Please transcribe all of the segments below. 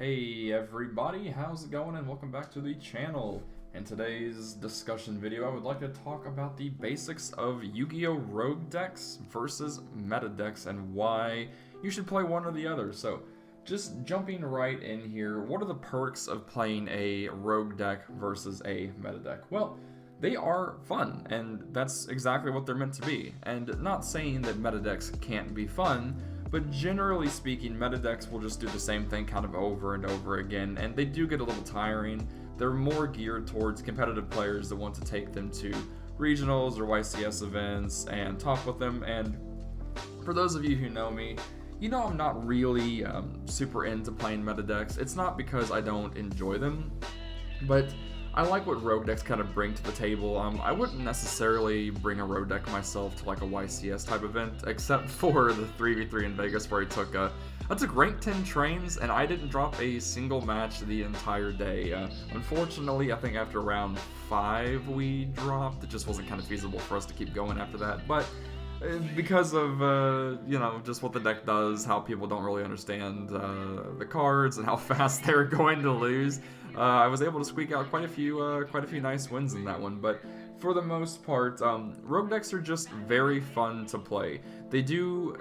Hey everybody, how's it going and welcome back to the channel. In today's discussion video, I would like to talk about the basics of Yu-Gi-Oh! Rogue decks versus meta decks and why you should play one or the other. So, just jumping right in here, what are the perks of playing a rogue deck versus a meta deck? Well, they are fun, and that's exactly what they're meant to be. And not saying that meta decks can't be fun, but generally speaking, meta decks will just do the same thing kind of over and over again, and they do get a little tiring. They're more geared towards competitive players that want to take them to regionals or YCS events and talk with them. And for those of you who know me, you know I'm not really super into playing meta decks. It's not because I don't enjoy them, but I like what rogue decks kind of bring to the table. I wouldn't necessarily bring a rogue deck myself to like a YCS type event, except for the 3v3 in Vegas where I took rank 10 trains and I didn't drop a single match the entire day. Unfortunately, I think after round 5 we dropped. It just wasn't kind of feasible for us to keep going after that, but because of just what the deck does, how people don't really understand the cards and how fast they're going to lose, I was able to squeak out quite a few nice wins in that one. But for the most part, rogue decks are just very fun to play. They do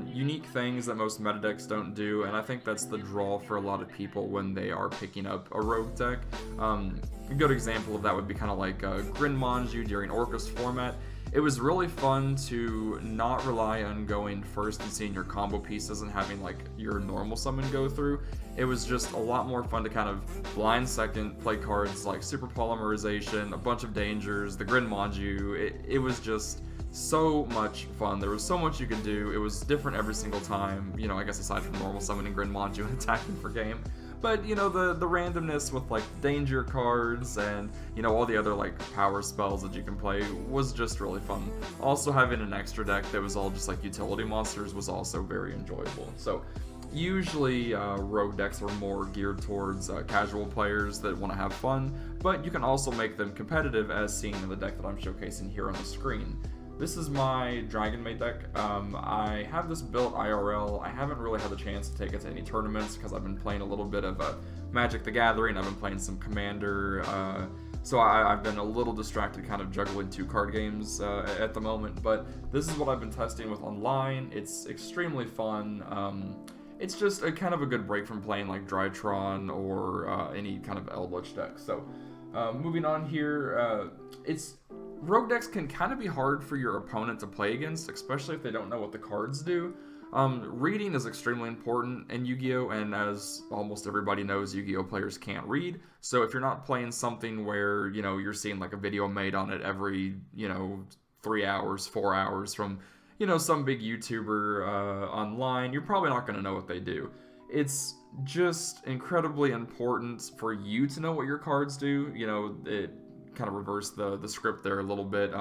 unique things that most meta decks don't do, and I think that's the draw for a lot of people when they are picking up a rogue deck. A good example of that would be kind of like Grin Manju during Orcus format. It was really fun to not rely on going first and seeing your combo pieces and having like your normal summon go through. It was just a lot more fun to kind of blind second, play cards like Super Polymerization, a bunch of dangers, the Grin Manju. It was just so much fun. There was so much you could do. It was different every single time, I guess aside from normal summoning Grin Manju and attacking for game. But, the randomness with, like, danger cards and, all the other, like, power spells that you can play was just really fun. Also, having an extra deck that was all just, like, utility monsters was also very enjoyable. So, usually, rogue decks are more geared towards casual players that want to have fun, but you can also make them competitive as seen in the deck that I'm showcasing here on the screen. This is my Dragon Maid deck. I have this built IRL. I haven't really had the chance to take it to any tournaments because I've been playing a little bit of Magic the Gathering. I've been playing some Commander. So I've been a little distracted kind of juggling 2 card games at the moment. But this is what I've been testing with online. It's extremely fun. It's just a kind of a good break from playing like Drytron or any kind of Eldritch deck. So moving on here, rogue decks can kind of be hard for your opponent to play against, especially if they don't know what the cards do. Reading is extremely important in Yu-Gi-Oh! And as almost everybody knows, Yu-Gi-Oh! Players can't read. So if you're not playing something where, you're seeing like a video made on it every, 3 hours, 4 hours from, some big YouTuber online, you're probably not going to know what they do. It's just incredibly important for you to know what your cards do. It kind of reverse the script there a little bit.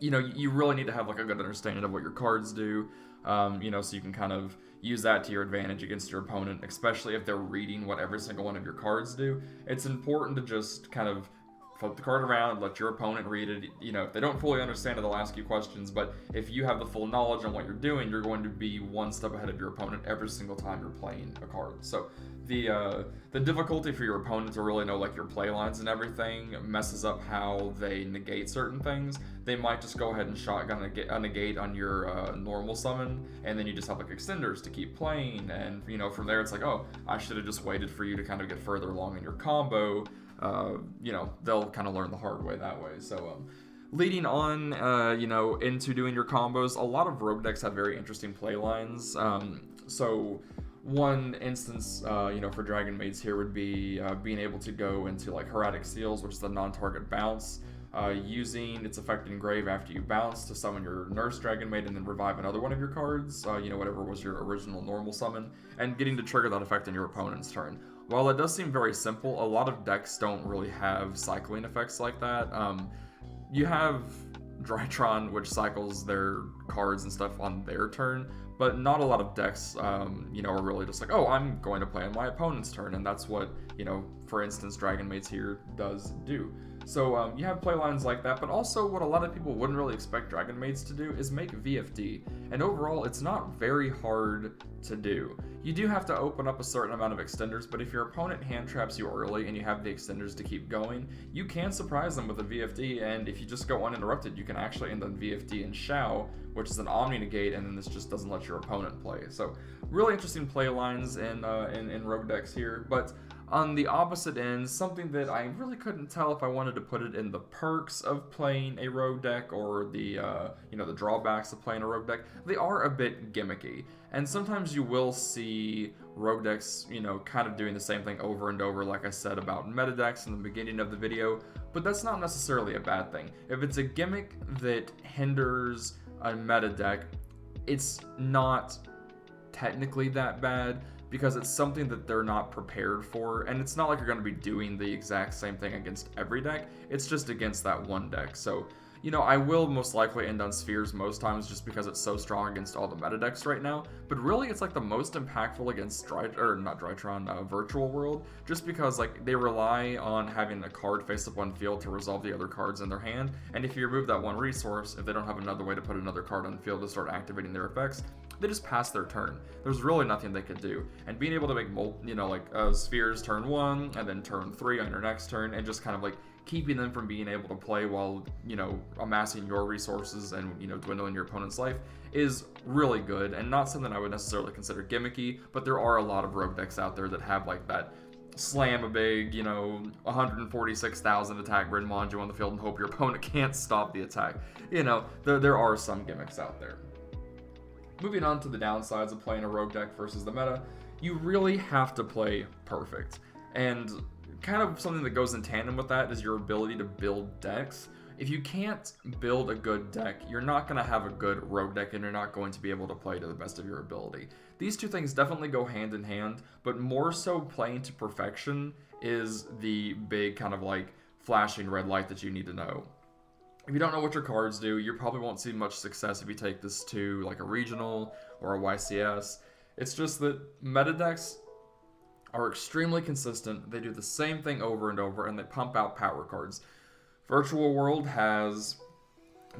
You really need to have like a good understanding of what your cards do, so you can kind of use that to your advantage against your opponent, especially if they're reading what every single one of your cards do. It's important to just kind of flip the card around, let your opponent read it. If they don't fully understand it, they'll ask you questions, but if you have the full knowledge on what you're doing, you're going to be one step ahead of your opponent every single time you're playing a card. So the difficulty for your opponent to really know like your play lines and everything messes up how they negate certain things. They might just go ahead and shotgun a negate on your normal summon, and then you just have like extenders to keep playing, and from there it's like, oh, I should have just waited for you to kind of get further along in your combo. They'll kind of learn the hard way that way. So leading on, into doing your combos, a lot of rogue decks have very interesting play lines. So one instance, for Dragon Maids here would be being able to go into like Heraldic Seals, which is a non-target bounce, using its effect in grave after you bounce to summon your Nurse Dragon Maid and then revive another one of your cards, whatever was your original normal summon, and getting to trigger that effect in your opponent's turn. While it does seem very simple, a lot of decks don't really have cycling effects like that. You have Drytron, which cycles their cards and stuff on their turn, but not a lot of decks, you know, are really just like, oh, I'm going to play on my opponent's turn, and that's what, you know, for instance, Dragon Maid's here does do. So you have playlines like that, but also what a lot of people wouldn't really expect Dragon Maids to do is make VFD, and overall it's not very hard to do. You do have to open up a certain amount of extenders, but if your opponent hand traps you early and you have the extenders to keep going, you can surprise them with a VFD, and if you just go uninterrupted, you can actually end on VFD and Shao, which is an Omni Negate, and then this just doesn't let your opponent play. So really interesting play lines in rogue decks here, but on the opposite end, something that I really couldn't tell if I wanted to put it in the perks of playing a rogue deck or the you know, the drawbacks of playing a rogue deck, they are a bit gimmicky. And sometimes you will see rogue decks, you know, kind of doing the same thing over and over, like I said about meta decks in the beginning of the video, but that's not necessarily a bad thing. If it's a gimmick that hinders a meta deck, it's not technically that bad, because it's something that they're not prepared for, and it's not like you're going to be doing the exact same thing against every deck, it's just against that one deck. So, you know, I will most likely end on Spheres most times just because it's so strong against all the meta decks right now, but really it's like the most impactful against Virtual World, just because like they rely on having a card face up on field to resolve the other cards in their hand, and if you remove that one resource, if they don't have another way to put another card on the field to start activating their effects, they just pass their turn. There's really nothing they could do. And being able to make, you know, like Spheres turn 1 and then turn 3 on your next turn, and just kind of like keeping them from being able to play while, you know, amassing your resources and, you know, dwindling your opponent's life is really good, and not something I would necessarily consider gimmicky, but there are a lot of rogue decks out there that have like that slam a big, you know, 146,000 attack Bryn Manju on the field and hope your opponent can't stop the attack. You know, there are some gimmicks out there. Moving on to the downsides of playing a rogue deck versus the meta, you really have to play perfect. And kind of something that goes in tandem with that is your ability to build decks. If you can't build a good deck, you're not going to have a good rogue deck, and you're not going to be able to play to the best of your ability. These two things definitely go hand in hand, but more so playing to perfection is the big kind of like flashing red light that you need to know. If you don't know what your cards do, you probably won't see much success if you take this to like a regional or a YCS. It's just that meta decks are extremely consistent. They do the same thing over and over, and they pump out power cards. Virtual World has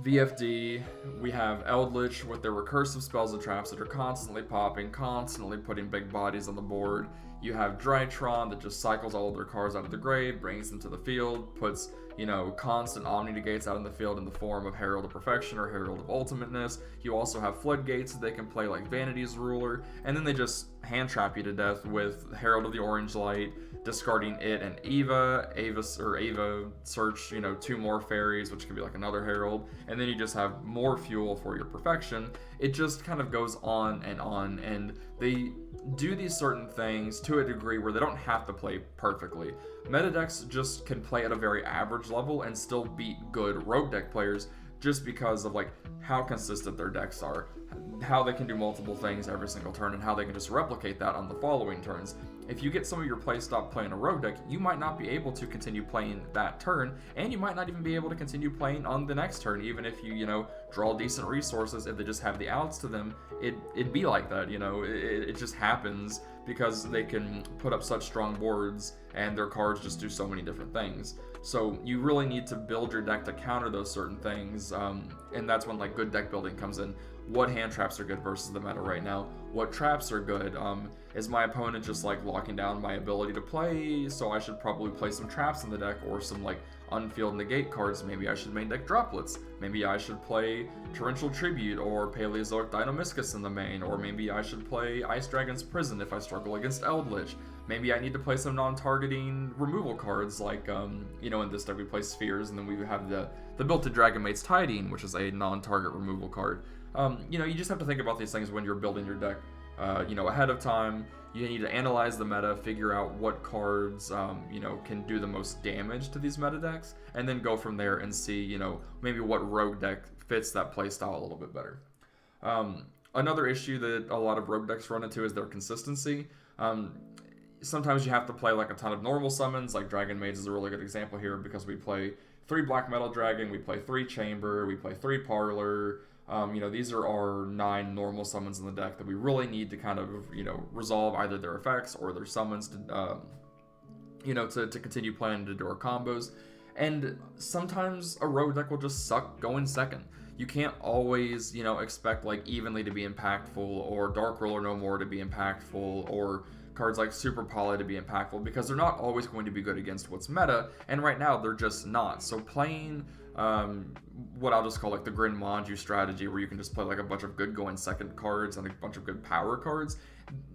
VFD, we have Eldritch with their recursive spells and traps that are constantly popping, constantly putting big bodies on the board. You have Drytron that just cycles all of their cards out of the grave, brings them to the field, puts, you know, constant Omni Negates out in the field in the form of Herald of Perfection or Herald of Ultimateness. You also have Floodgates that they can play like Vanity's Ruler, and then they just hand trap you to death with Herald of the Orange Light, discarding it and Ava search, you know, 2 more fairies, which could be like another Herald, and then you just have more fuel for your Perfection. It just kind of goes on, and they do these certain things to a degree where they don't have to play perfectly. Meta decks just can play at a very average level and still beat good rogue deck players just because of like how consistent their decks are, how they can do multiple things every single turn, and how they can just replicate that on the following turns. If you get some of your play stop playing a rogue deck, you might not be able to continue playing that turn, and you might not even be able to continue playing on the next turn, even if you, you know, draw decent resources. If they just have the outs to them, it'd be like that, you know, it just happens because they can put up such strong boards and their cards just do so many different things. So you really need to build your deck to counter those certain things, and that's when like good deck building comes in. What hand traps are good versus the meta right now? What traps are good? Is my opponent just like locking down my ability to play, so I should probably play some traps in the deck, or some like unfield negate cards? Maybe I should main deck droplets. Maybe I should play Torrential Tribute or Paleozoic Deinamiscus in the main, or maybe I should play Ice Dragon's Prison if I struggle against Eldritch. Maybe I need to play some non-targeting removal cards, like, you know, in this deck we play Spheres, and then we have the built-in Dragon Maid's Tiding, which is a non-target removal card. You know, you just have to think about these things when you're building your deck, you know, ahead of time. You need to analyze the meta, figure out what cards, you know, can do the most damage to these meta decks, and then go from there and see, you know, maybe what rogue deck fits that playstyle a little bit better. Another issue that a lot of rogue decks run into is their consistency. Sometimes you have to play like a ton of normal summons, like Dragon Maids is a really good example here, because we play 3 Black Metal Dragon, we play 3 Chamber, we play 3 Parlor, These are our 9 normal summons in the deck that we really need to kind of, resolve either their effects or their summons to continue playing to do our combos. And sometimes a rogue deck will just suck going second. You can't always, expect like Evenly to be impactful, or Dark Ruler No More to be impactful, or cards like Super Poly to be impactful, because they're not always going to be good against what's meta, and right now they're just not. So playing what I'll just call like the Grin Manju strategy, where you can just play like a bunch of good going second cards and a bunch of good power cards,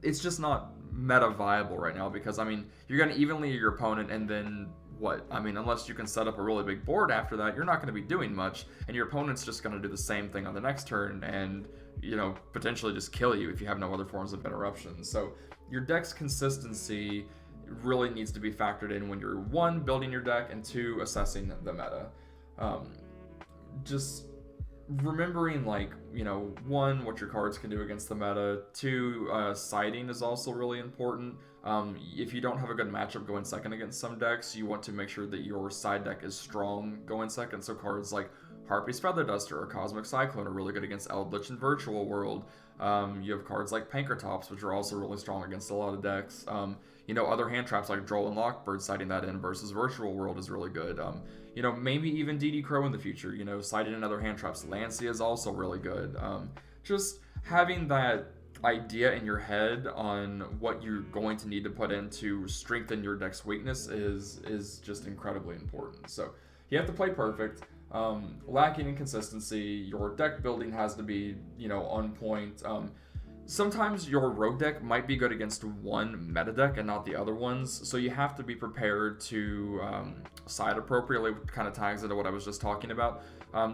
it's just not meta viable right now, because you're going to evenly your opponent, and then what? Unless you can set up a really big board after that, you're not going to be doing much, and your opponent's just going to do the same thing on the next turn and, potentially just kill you if you have no other forms of interruption. So your deck's consistency really needs to be factored in when you're, 1, building your deck, and 2, assessing the meta. Just remembering, 1, what your cards can do against the meta. 2, siding is also really important. If you don't have a good matchup going second against some decks, you want to make sure that your side deck is strong going second. So cards like Harpy's Feather Duster or Cosmic Cyclone are really good against Eldritch and Virtual World. You have cards like Pankratops, which are also really strong against a lot of decks. Other hand traps like Droll and Lockbird, siding that in versus Virtual World is really good. Maybe even DD Crow in the future, siding in other hand traps. Lancia is also really good. Just having that idea in your head on what you're going to need to put in to strengthen your deck's weakness is just incredibly important. So you have to play perfect. Lacking in consistency, your deck building has to be, on point. Sometimes your rogue deck might be good against one meta deck and not the other ones, so you have to be prepared to side appropriately, which kind of ties into what I was just talking about.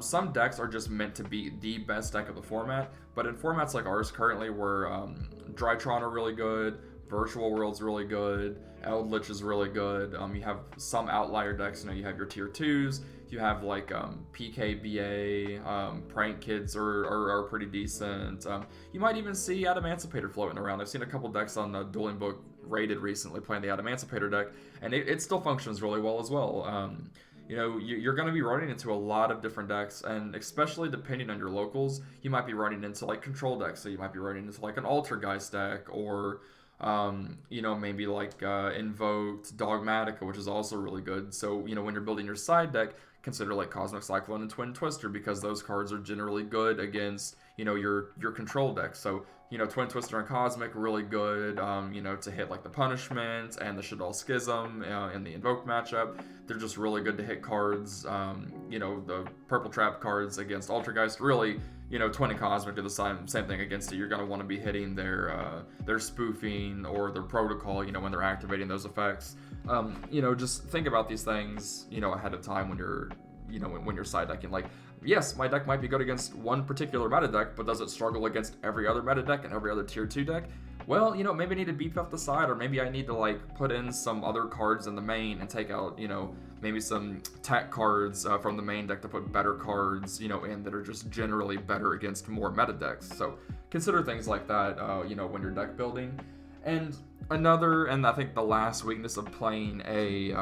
Some decks are just meant to be the best deck of the format, but in formats like ours currently, where Drytron are really good, Virtual World's really good, Eldritch is really good. You have some outlier decks. You have your tier 2s. You have like PKBA, Prank Kids are pretty decent. You might even see Adamancipator floating around. I've seen a couple decks on the Dueling Book rated recently playing the Adamancipator deck, and it still functions really well as well. You're going to be running into a lot of different decks, and especially depending on your locals, you might be running into like control decks. So you might be running into like an Altergeist deck, or maybe like Invoked Dogmatica, which is also really good. So, when you're building your side deck, consider like Cosmic Cyclone and Twin Twister, because those cards are generally good against, your control deck. So, Twin Twister and Cosmic really good, to hit like the Punishment and the Shaddoll Schism in the Invoke matchup. They're just really good to hit cards. The Purple Trap cards against Altergeist, really, Twin and Cosmic do the same thing against it. You're going to want to be hitting their spoofing or their protocol, when they're activating those effects. Just think about these things, ahead of time when you're, when you're side decking. Like, yes, my deck might be good against one particular meta deck, but does it struggle against every other meta deck and every other tier 2 deck? Well, maybe I need to beef up the side, or maybe I need to like put in some other cards in the main and take out, maybe some tech cards from the main deck to put better cards, in that are just generally better against more meta decks. So consider things like that, when you're deck building. And I think the last weakness of playing a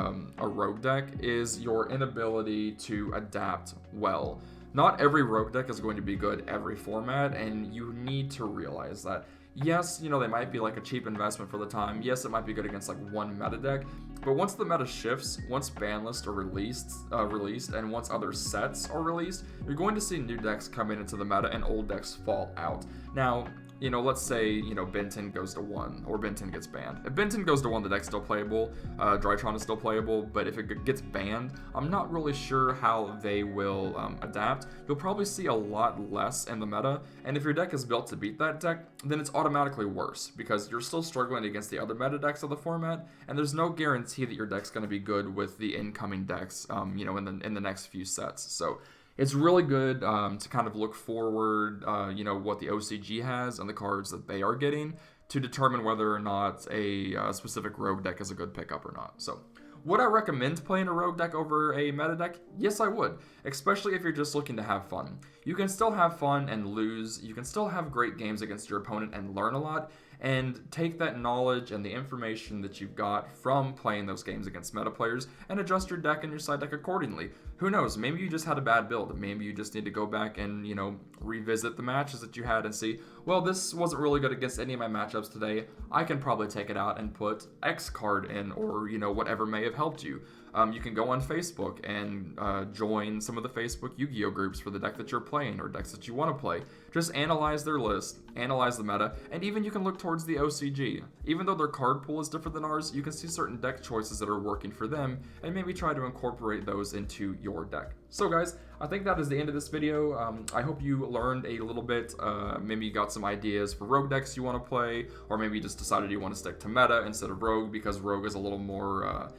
rogue deck is your inability to adapt well. Not every rogue deck is going to be good every format, and you need to realize that. Yes, they might be like a cheap investment for the time. Yes, it might be good against like one meta deck, but once the meta shifts, once ban lists are released, and once other sets are released, you're going to see new decks come into the meta and old decks fall out. Now, let's say, Ben 10 goes to 1, or Ben 10 gets banned. If Ben 10 goes to 1, the deck's still playable, Drytron is still playable, but if it gets banned, I'm not really sure how they will adapt. You'll probably see a lot less in the meta, and if your deck is built to beat that deck, then it's automatically worse, because you're still struggling against the other meta decks of the format, and there's no guarantee that your deck's going to be good with the incoming decks, in the next few sets. So it's really good to kind of look forward, what the OCG has and the cards that they are getting to determine whether or not a specific rogue deck is a good pickup or not. So, would I recommend playing a rogue deck over a meta deck? Yes, I would, especially if you're just looking to have fun. You can still have fun and lose. You can still have great games against your opponent and learn a lot, and take that knowledge and the information that you've got from playing those games against meta players and adjust your deck and your side deck accordingly. who knows, maybe you just had a bad build. Maybe you just need to go back and, revisit the matches that you had and see, well, this wasn't really good against any of my matchups today. I can probably take it out and put X card in, or, whatever may have helped you. You can go on Facebook and join some of the Facebook Yu-Gi-Oh groups for the deck that you're playing or decks that you want to play. Just analyze their list, analyze the meta, and even you can look towards the OCG. Even though their card pool is different than ours, you can see certain deck choices that are working for them and maybe try to incorporate those into your deck. So guys, I think that is the end of this video. I hope you learned a little bit, maybe you got some ideas for rogue decks you want to play, or maybe you just decided you want to stick to meta instead of rogue because rogue is a little more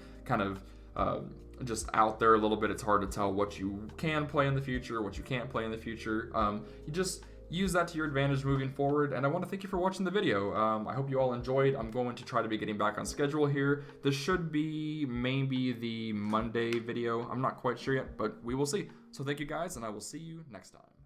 just out there a little bit. It's hard to tell what you can play in the future, what you can't play in the future. You just use that to your advantage moving forward, and I want to thank you for watching the video. I hope you all enjoyed. I'm going to try to be getting back on schedule here. This should be maybe the Monday video. I'm not quite sure yet, but we will see. So thank you guys, and I will see you next time.